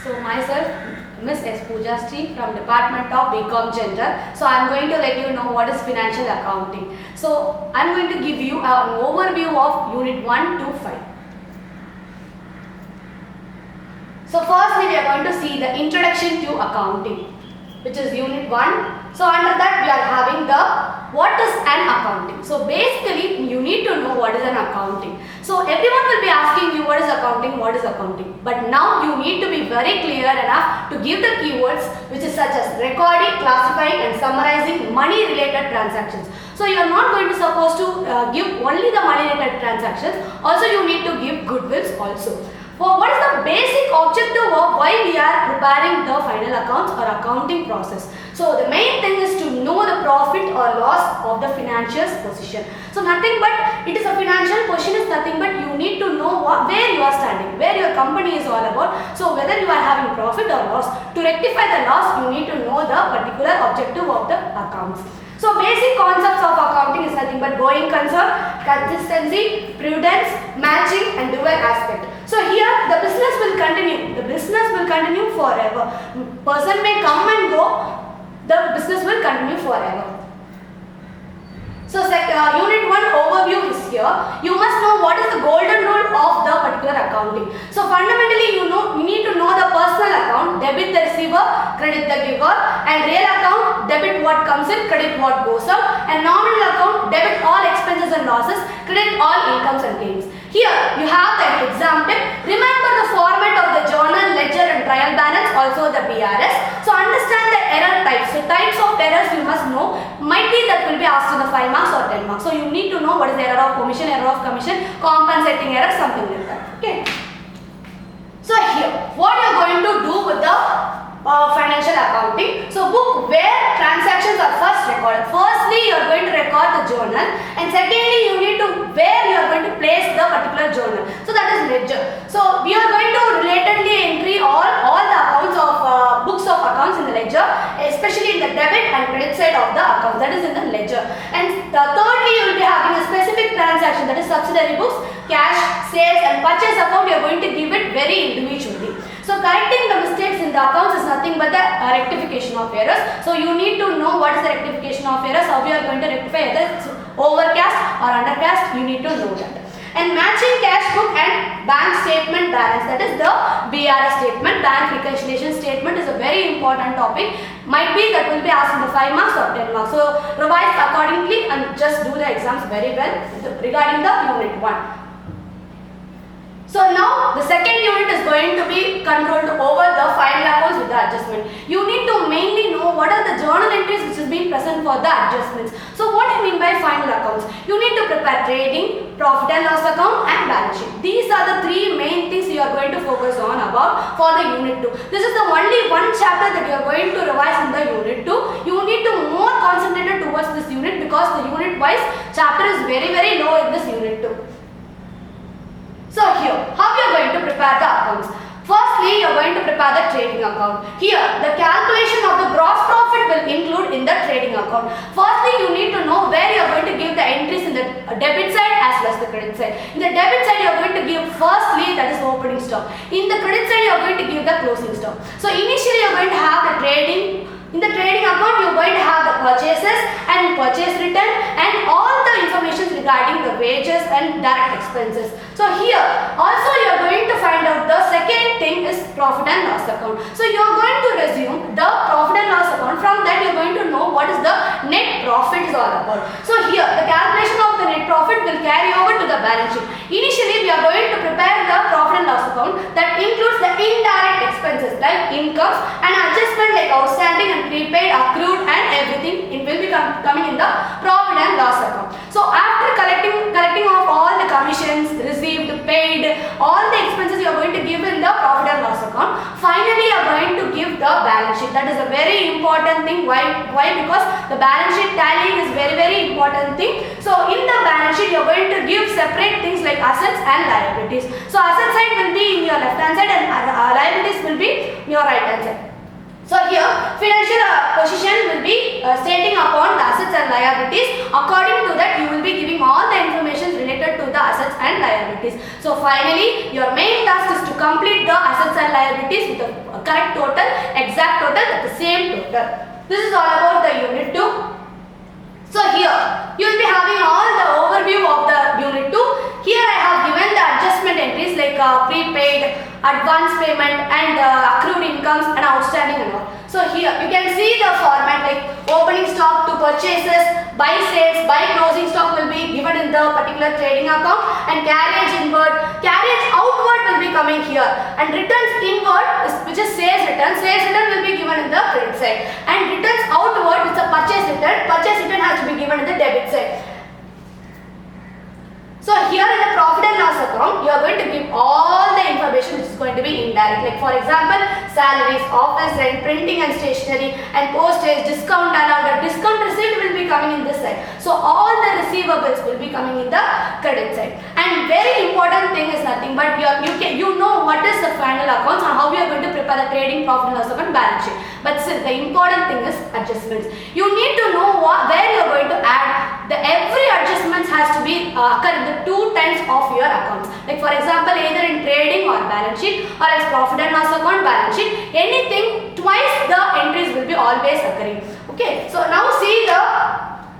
So myself, Miss S. Pujastri from Department of BCom General. So I am going to let you know what is financial accounting. So I am going to give you an overview of Unit 1 to 5. So firstly we are going to see the introduction to accounting, which is Unit 1. So under that we are having the what is an accounting. So basically you need to know what is an accounting. So everyone will be asking you what is accounting, what is accounting. But now you need to be very clear enough to give the keywords which is such as recording, classifying and summarizing money related transactions. So you are not going to supposed to give only the money related transactions. Also you need to give goodwills also. What is the basic objective of why we are preparing the final accounts or accounting process? So the main thing is to know the profit or loss of the financial position. So nothing but it is a financial position is nothing but you need to know where you are standing, where your company is all about. So whether you are having profit or loss. To rectify the loss, you need to know the particular objective of the accounts. So basic concepts of accounting is nothing but going concern, consistency, prudence, matching and dual aspect. So here the business will continue. The business will continue forever. Person may come and go. The business will continue forever. So Unit 1 overview is here. You must know what is the golden rule of the particular accounting. So fundamentally you need to know the personal account, debit the receiver, credit the giver, and real account, debit what comes in, credit what goes out, and nominal account, debit all expenses and losses, credit all incomes and gains. Here you have the example. Remember the format of the journal, ledger and trial balance, also the BRS. So understand the error types. So types of errors you must know. Might be that will be asked in the 5 marks or 10 marks. So you need to know what is the error of omission, error of commission, compensating error, something like that. Okay. So here, what you are going to do with the financial accounting. So book where transactions are first recorded. Firstly, you are going to record the journal, and secondly, you need to where you are going to place the particular journal. So that is ledger. So we are going to relatedly entry all the accounts of books of accounts in the ledger, especially in the debit and credit side of the account. That is in the ledger. And thirdly, you will be having a specific transaction, that is subsidiary books, cash, sales, and purchase account. You are going to give it very individually. So correcting the mistakes in the accounts is nothing but the rectification of errors. So you need to know what is the rectification of errors, how you are going to rectify whether it's overcast or undercast, you need to know that. And matching cash book and bank statement balance, that is the BRS statement, bank reconciliation statement is a very important topic. Might be that will be asked in the 5 marks or 10 marks. So revise accordingly and just do the exams very well regarding the Unit 1. So now the second unit is going to be controlled over the final accounts with the adjustment. You need to mainly know what are the journal entries which is being present for the adjustments. So what do you mean by final accounts? You need to prepare trading, profit and loss account and balance sheet. These are the 3 main things you are going to focus on about for the Unit 2. This is the only one chapter that you are going to revise in the Unit 2. You need to more concentrate towards this unit because the unit wise chapter is very low in this Unit 2. So here, how you are going to prepare the accounts? Firstly, you are going to prepare the trading account. Here, the calculation of the gross profit will include in the trading account. Firstly, you need to know where you are going to give the entries in the debit side as well as the credit side. In the debit side, you are going to give firstly, that is opening stock. In the credit side, you are going to give the closing stock. So initially, you are going to have the trading. In the trading account, you are going to have the purchases and purchase return and all the information regarding the wages and direct expenses. So here also you are going to find out the second thing is profit and loss account. So you are going to resume the profit and loss account. From that you are going to know what is the net profit is all about. So here the calculation of the net profit will carry over to the balance sheet. Initially we are going to prepare the profit and loss account that includes the indirect expenses like incomes and adjustment like outstanding and prepaid, accrued and everything. It will be coming in the profit and loss account. So after collecting of all the commissions, received, paid, all the expenses you are going to give in the profit and loss account. Finally you are going to give the balance sheet. That is a very important thing. Why? Because the balance sheet tallying is very important thing. So in the balance sheet you are going to give separate things like assets and liabilities. So asset side will be in your left hand side and liabilities will be in your right hand side. So here financial position will be stating upon the assets and liabilities. According to that you will be giving all the information related to the assets and liabilities. So finally your main task is to complete the assets and liabilities liabilities with the correct total, exact total, the same total. This is all about the unit 2. So here you will be having all the overview of the unit 2. Here I have given the adjustment entries like prepaid, advance payment and accrued incomes and outstanding and all. So here you can see the format like opening stock to purchases, buy sales, buy closing stock will be given in the particular trading account, and carriage inward, carriage outward will be coming here, and returns inward which is sales return will be given in the credit side, and returns outward is a purchase return has to be given in the debit side. So here in the profit and loss account, you are going to give all the information which is going to be indirect. Like for example, salaries, office rent, printing and stationery, and postage, discount allowed, discount received will be coming in this side. So all the receivables will be coming in the credit side. And very important thing is nothing but you know what is the final accounts and how you are going to prepare the trading profit and loss account balance sheet. But still the important thing is adjustments. You need to know where you are going to add. Every adjustments has to be occur in the 2 times of your accounts. Like for example, either in trading or balance sheet or as profit and loss account balance sheet, anything twice the entries will be always occurring. Okay, so now see the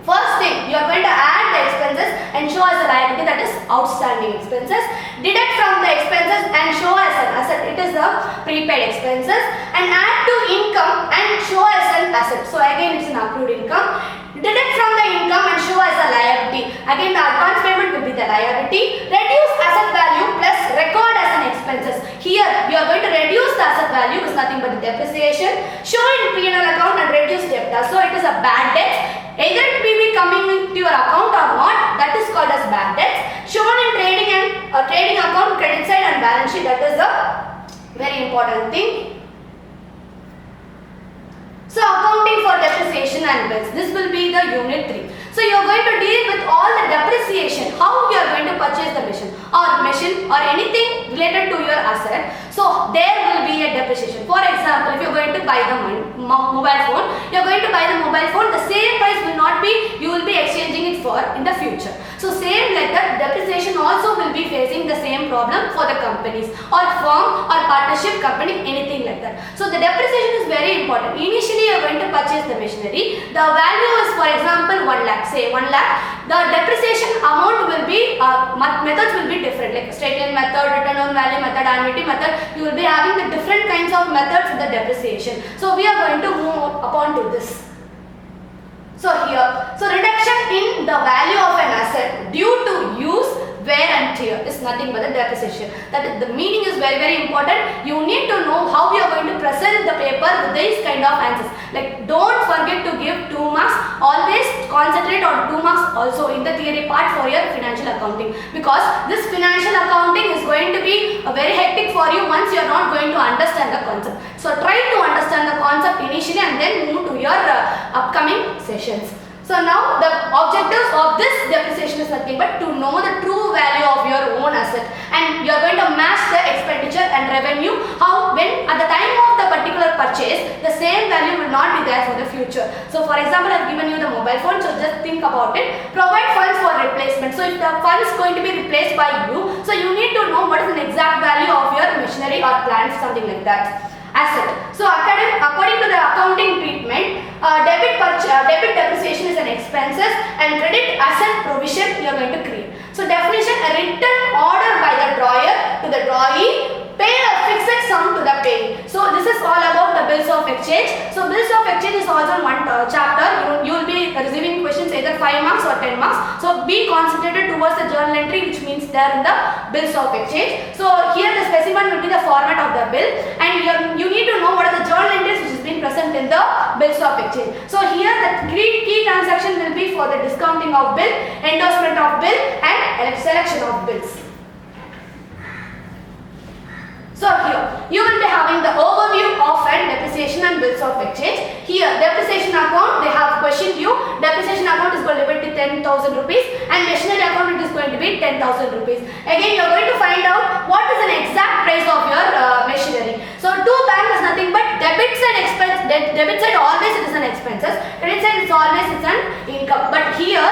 first thing, you are going to add the expenses and show as a liability, that is outstanding expenses. Deduct from the expenses and show as an asset, it is the prepaid expenses, and add to income and show as an asset. So again it's an accrued income. Deduct from the income and show as a liability. Again the advance payment will be the liability. Reduce asset value plus record as an expenses. Here you are going to reduce the asset value is nothing but the depreciation. Show in P&L account and reduce debtor. So it is a bad debt. Either it will be coming into your account or not, that is called as bad debts. Shown in trading and trading account, credit side and balance sheet, that is the very important thing. So accounting for depreciation and bills, this will be the unit 3. So you are going to deal with all the depreciation, how you are going to purchase the machine or anything related to your asset. So there will be a depreciation. For example, if you are going to buy the mobile phone, you are going to buy the mobile phone, the same price will not be, you will be exchanging it for in the future. So same like that, depreciation also will be facing the same problem for the companies or firm or partnership company, anything like that. So the depreciation is very important. Initially you are going to purchase the machinery, the value is for example 1 lakh, say 1 lakh, the depreciation amount will be, methods will be different, like straight line method, return on value method, annuity method, you will be having the different kinds of methods in the depreciation. So we are going to move upon to this. So here, so reduction in the value of an asset due to use, wear and tear is nothing but the depreciation. The meaning is very important. You need to know how you are going to present the paper with these kind of answers. Like don't forget to give 2 marks. Always concentrate on 2 marks also in the theory part for your financial accounting, because this financial accounting is going to be very hectic for you once you are not going to understand the concept. So try to understand the concept initially and then move to your upcoming sessions. So now the objectives of this depreciation is nothing but to know the true value of your own asset, and you are going to match the expenditure and revenue, how when at the time of the particular purchase the same value will not be there for the future. So for example, I have given you the mobile phone, so just think about it. Provide funds for replacement. So if the fund is going to be replaced by you, so you need to know what is the exact value of your machinery or plant, something like that. Asset. So according to the accounting treatment, debit depreciation is an expenses and credit asset provision you are going to create. So definition, a written order by the drawer to the drawee, pay a fixed sum to the payee. So this is all about the bills of exchange. So bills of exchange is also one chapter. You will be receiving questions either 5 marks or 10 marks. So be concentrated towards the journal entry, which means there in the bills of exchange. So here the specimen will be the format of the bill, and you need to know what are the journal entries which is being present in the bills of exchange. So here the key transaction will be for the discounting of bill, endorsement of bill and selection of bills. So here you will be having the overview of depreciation and bills of exchange. Here depreciation account, they have questioned you. Depreciation account is going to be 10,000 rupees and machinery account it is going to be 10,000 rupees. Again you are going to find out what is an exact price of your machinery. So to bank is nothing but debit side expense. Debit side always it is an expenses. Credit side is always it's an income. But here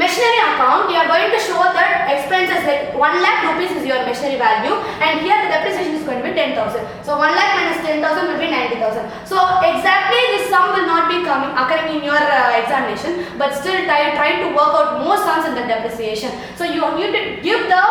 machinery account, you are going to show that expenses like 1 lakh rupees is your machinery value, and here the depreciation is going to be 10,000. So 1 lakh minus 10,000 will be 90,000. So exactly this sum will not be occurring in your examination, but still try to work out more sums in the depreciation. So you need to give the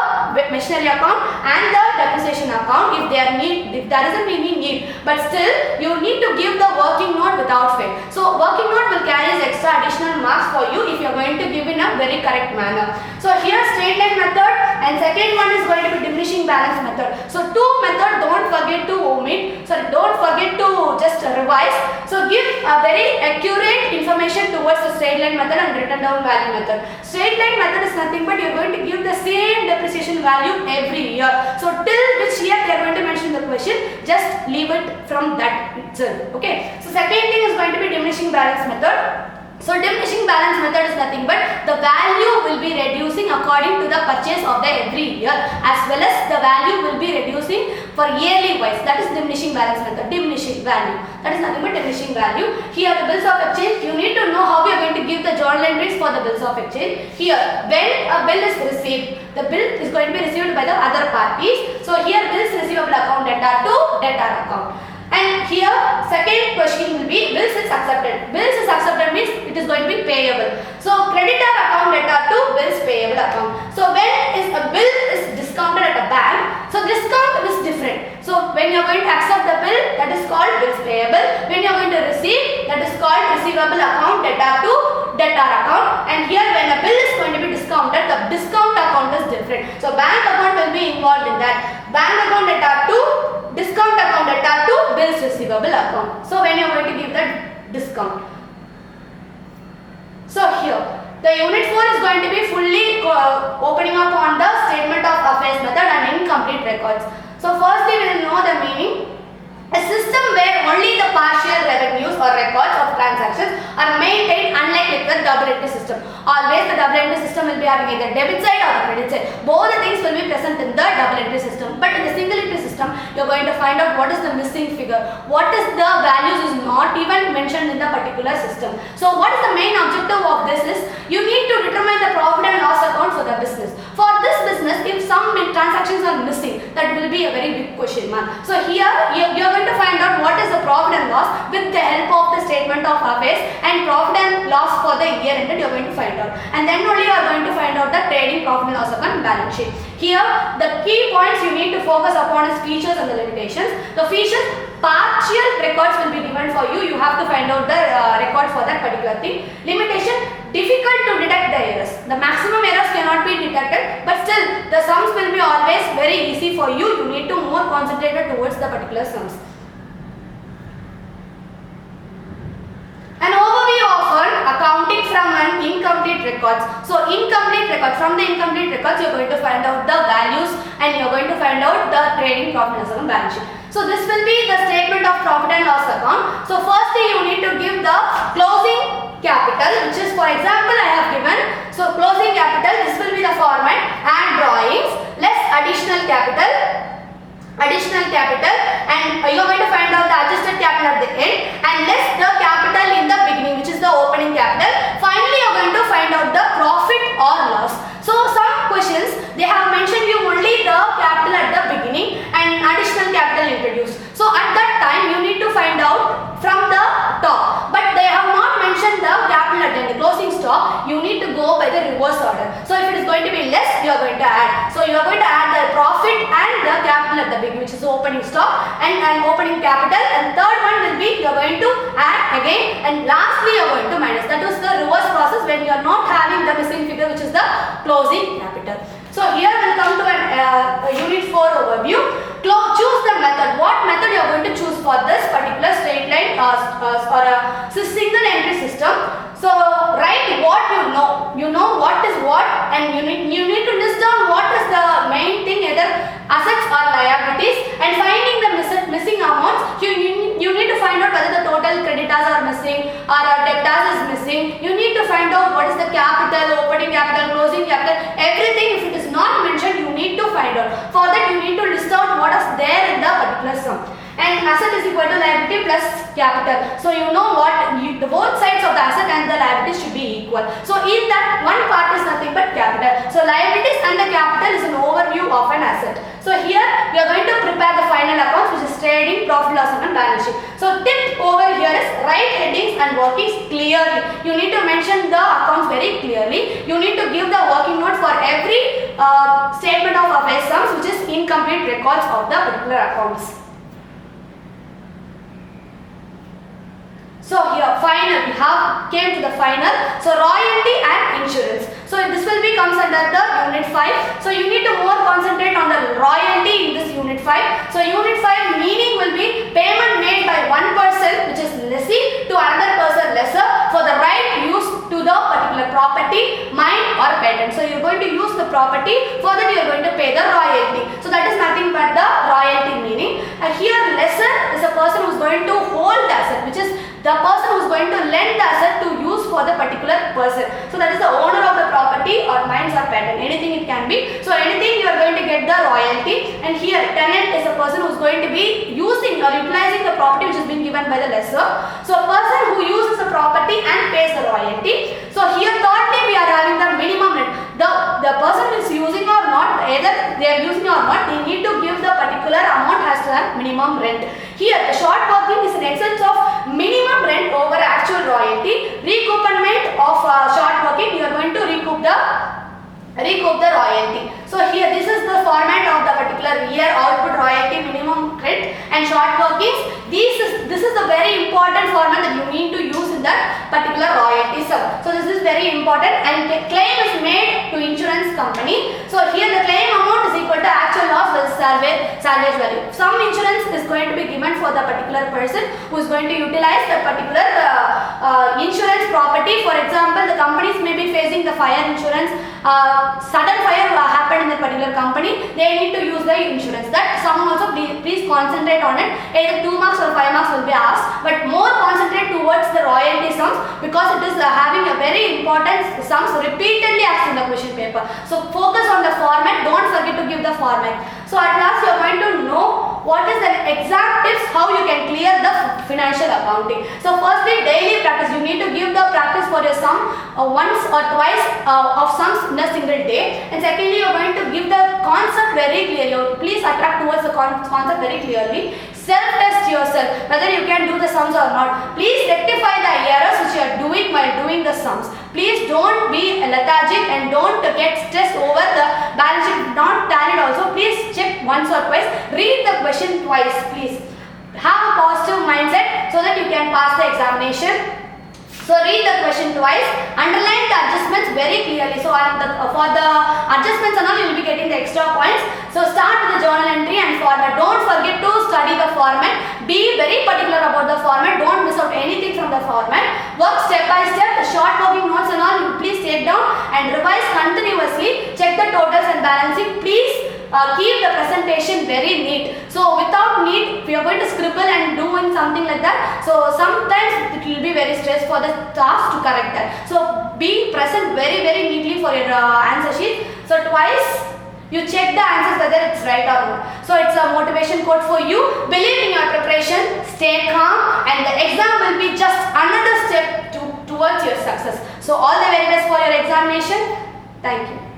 machinery account and the depreciation account if there isn't any need, but still you need to give the working note without fail. So working note will carry extra additional marks for you if you are going to give in a very correct manner. So here straight line method, and second one is going to be diminishing balance method. So two method, don't forget to omit, don't forget to just revise. So give a very accurate information towards the straight line method and written down value method. Straight line method is nothing but you are going to give the same depreciation value every year. So till which year they are going to mention the question, just leave it from that itself. Okay. So second thing is going to be diminishing balance method. So diminishing balance method is nothing but the value will be reducing according to the purchase of the every year, as well as the value will be reducing for yearly wise. That is diminishing balance method. Diminishing value, that is nothing but diminishing value. Here the bills of exchange, you need to know how we are going to give the journal entries for the bills of exchange. Here when a bill is received, the bill is going to be received by the other parties. So here bills receivable account debtor to debtor account. And here second question will be bills is accepted. Bills is accepted means it is going to be payable. So creditor account debtor to bills payable account. So when is a bill is discounted at a bank, so discount is different. So when you are going to accept the bill, that is called bills payable. When you are going to receive, that is called receivable account debtor to debtor account. And here when a bill is going to be discounted, the discount account is different. So bank account will be involved in that. Bank account debtor to discount account debtor to bills receivable account. So when you are going to give that discount. So here the unit 4 is going to be fully opening up on the statement of affairs method and incomplete records. So firstly we will know the meaning. A system where only the partial revenues or records of transactions are maintained, unlike with the double entry system. Always the double entry system will be having either debit side or the credit side. Both the things will be present in the double entry system. But in the single entry system, you are going to find out what is the missing figure. What is the values is not even mentioned in the particular system. So what is the main objective of this is, you need to determine the profit and loss account for the business. For this business, if some transactions are missing, that will be a very big question mark. So here you are going to find out what is the profit and loss with the help of the statement of affairs and profit and loss for the year ended you are going to find out. And then only you are going to find out the trading profit and loss account balance sheet. Here the key points you need to focus upon is features and the limitations. The features, partial records will be given for you. You have to find out the record for that particular thing. Limitation, difficult to detect the errors. The maximum errors cannot be detected, but still the sums will be always very easy for you. You need to more concentrate towards the particular sums. An overview of accounting from an incomplete records. So incomplete records, from the incomplete records you are going to find out the values and you are going to find out the trading profit and loss account balance sheet. So this will be the statement of profit and loss account. So firstly you need to give the closing capital, which is, for example, I have given. So closing capital, this will be the format, and drawings less additional capital, and you are going to find out the adjusted capital at the end, and less the capital in the beginning, which is the opening capital. Finally you are going to find out the profit or loss. So some questions they have mentioned you only the capital at the beginning and additional capital introduced. So at that time you need to find out from the top, but they have not mentioned the capital at the end, the closing stock. You need to go by the reverse order. So if it is going to be less, you are going to add. So you are going to add the profit and the capital at the beginning, which is the opening stock and opening capital, and third one will be you are going to add again, and lastly you are going to minus. That is the reverse process when you are not having the missing figure, which is the closing capital. So here we will come to a unit 4 overview. Choose the method. What method you are going to choose for this particular straight line or a single entry system? So write what you know. You know what is what, and you need to list down what is the main thing, either assets or liabilities, and finding the missing amounts. You need to find out whether the total creditors are missing or debtors is missing. You need to find out what is the capital, opening capital, closing capital, everything. If it is not mentioned, you need to find out. For that you need to list out what is there in the particular sum. And asset is equal to liability plus capital. So you know what, the both sides of the asset and the liability should be equal. So in that, one part is nothing but capital. So liabilities and the capital is an overview of an asset. So here we are going to prepare the final accounts, which is trading, profit, loss and balance sheet. So tip over here is write headings and workings clearly. You need to mention the accounts very clearly. You need to give the working note for every statement of affairs sums, which is incomplete records of the particular accounts. So here final, we have came to the final. So royalty and insurance. So this will be comes under the unit 5. So you need to more concentrate on the royalty in this unit 5. So unit 5 meaning will be payment made by one person, which is lessee, to another person lessor for the right use to the particular property, mine or patent. So you are going to use the property, for that you are going to pay the royalty. So that is nothing but the royalty meaning. And here lessor is a person who is going to hold the asset, which is the person who is going to lend the asset to use for the particular person. So that is the owner of the property or mines or patent, anything it can be. So anything you are going to get the royalty. And here tenant is a person who is going to be using or utilizing the property which has been given by the lessor. So a person who uses the property and pays the royalty. So here thirdly we are having the minimum rent. The person is using or not, either they are using or not, they need to give the particular amount has to have minimum rent. Here the short working is in excess of minimum rent over actual royalty. Recoupment of short working, you are going to recoup the royalty. So here this is the format of the particular year output royalty, minimum rent and short workings. This is a very important format that you need to use in that particular royalty sum. So this is very important, and claim is made to insurance company. So here the claim amount is equal to actual loss versus salvage value. Some insurance is going to be given for the particular person who is going to utilize the particular insurance property. For example, the companies may be facing the fire insurance. Sudden fire happened in the particular company, they need to use the insurance. That someone also please concentrate on it. Either 2 marks or 5 marks will be asked, but more concentrate towards the royalty sums, because it is having a very important sums repeatedly asked in the question paper. So focus on the format, don't forget to give the format. So at last you are going to know what is the exact tips how you can clear the financial accounting. So firstly, daily practice, you need to give the practice for your sum once or twice of sums in a single day. And secondly, you are going to give the concept very clearly. Please attract towards the concept very clearly. Self-test yourself whether you can do the sums or not. Please rectify the errors which you are doing while doing the sums. Please don't be lethargic and don't get stressed over the balance sheet not tallied also. Please check once or twice. Read the question twice, please. Have a positive mindset so that you can pass the examination. So read the question twice, underline the adjustments very clearly. So for the adjustments and all, you will be getting the extra points. So start with the journal entry and format. Don't forget to study the format. Be very particular about the format. Don't miss out anything from the format. Work step by step. The short working notes and all, you please take down and revise continuously. Check the totals and balancing. Please keep the presentation very neat. So without neat, we are going to scribble and doing something like that. So sometimes it will be very stress for the task to correct that. So be present very neatly for your answer sheet. So twice you check the answers whether it's right or not. So it's a motivation quote for you. Believe in your preparation, stay calm, and the exam will be just another step towards your success. So all the very best for your examination. Thank you.